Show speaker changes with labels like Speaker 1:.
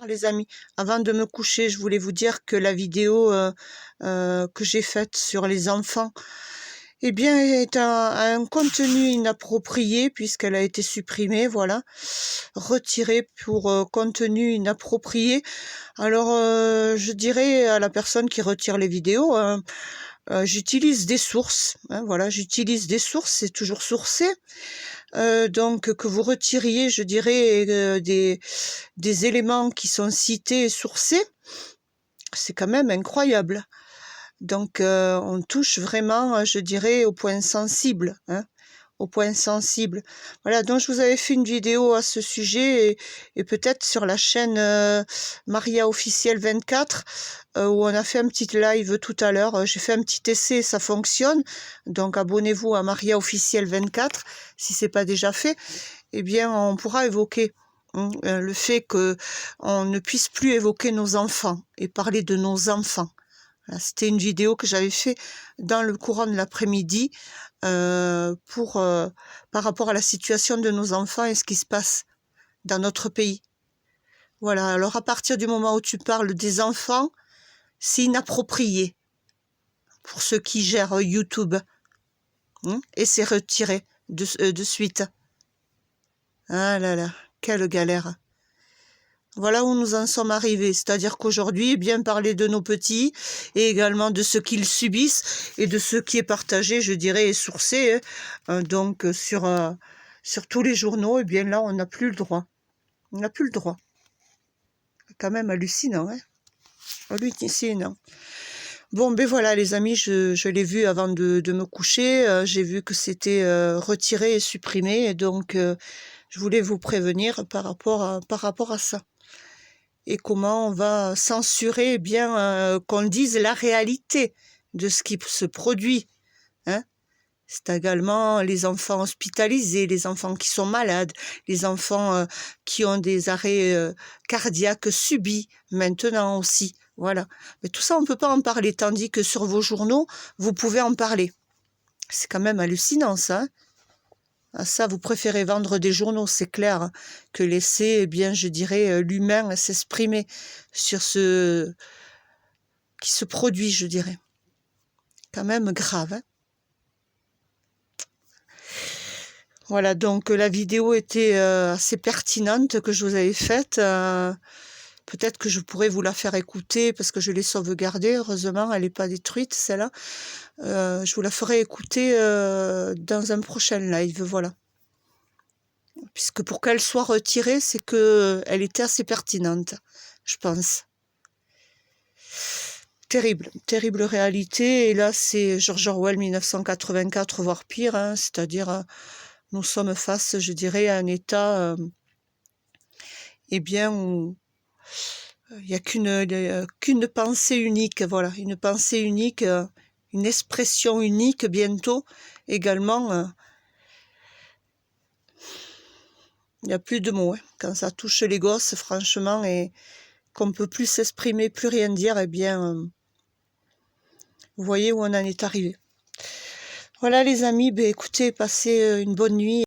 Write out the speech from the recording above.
Speaker 1: Les amis, avant de me coucher, je voulais vous dire que la vidéo que j'ai faite sur les enfants, eh bien, est un contenu inapproprié puisqu'elle a été supprimée, voilà, retirée pour contenu inapproprié. Alors, je dirais à la personne qui retire les vidéos, j'utilise des sources, hein, voilà, j'utilise des sources, c'est toujours sourcé. Donc que vous retiriez, je dirais, des éléments qui sont cités et sourcés, c'est quand même incroyable. Donc on touche vraiment, je dirais, au point sensible, hein, au point sensible. Voilà, donc je vous avais fait une vidéo à ce sujet et peut-être sur la chaîne Maria Officielle 24 où on a fait un petit live tout à l'heure. J'ai fait un petit essai, ça fonctionne. Donc abonnez-vous à Maria Officielle 24 si c'est pas déjà fait. Eh bien, on pourra évoquer le fait que on ne puisse plus évoquer nos enfants et parler de nos enfants. C'était une vidéo que j'avais fait dans le courant de l'après-midi par rapport à la situation de nos enfants et ce qui se passe dans notre pays. Voilà, alors à partir du moment où tu parles des enfants, c'est inapproprié pour ceux qui gèrent YouTube. Et c'est retiré de suite. Ah là là, quelle galère. Voilà où nous en sommes arrivés, c'est-à-dire qu'aujourd'hui, bien parler de nos petits et également de ce qu'ils subissent et de ce qui est partagé, je dirais, et sourcé, hein, donc sur tous les journaux, et bien là, on n'a plus le droit. On n'a plus le droit. C'est quand même hallucinant, hein. Hallucinant. Bon, ben voilà, les amis, je l'ai vu avant de me coucher. J'ai vu que c'était retiré et supprimé, et donc je voulais vous prévenir par rapport à ça. Et comment on va censurer, eh bien, qu'on dise la réalité de ce qui se produit. Hein. C'est également les enfants hospitalisés, les enfants qui sont malades, les enfants qui ont des arrêts cardiaques subis maintenant aussi. Voilà. Mais tout ça, on ne peut pas en parler, tandis que sur vos journaux, vous pouvez en parler. C'est quand même hallucinant, ça. Hein. Ah, ça, vous préférez vendre des journaux, c'est clair, que laisser, eh bien, je dirais, l'humain s'exprimer sur ce qui se produit, je dirais. Quand même grave. Hein. Voilà, donc la vidéo était assez pertinente que je vous avais faite. Peut-être que je pourrais vous la faire écouter parce que je l'ai sauvegardée. Heureusement, elle n'est pas détruite, celle-là. Je vous la ferai écouter dans un prochain live, voilà. Puisque pour qu'elle soit retirée, c'est qu'elle était assez pertinente, je pense. Terrible, terrible réalité. Et là, c'est George Orwell 1984, voire pire, hein, c'est-à-dire nous sommes face, je dirais, à un état eh bien, où il n'y a qu'une pensée unique, voilà, une pensée unique, une expression unique bientôt également. Il n'y a plus de mots. Hein. Quand ça touche les gosses, franchement, et qu'on ne peut plus s'exprimer, plus rien dire, eh bien, vous voyez où on en est arrivé. Voilà les amis, ben, écoutez, passez une bonne nuit.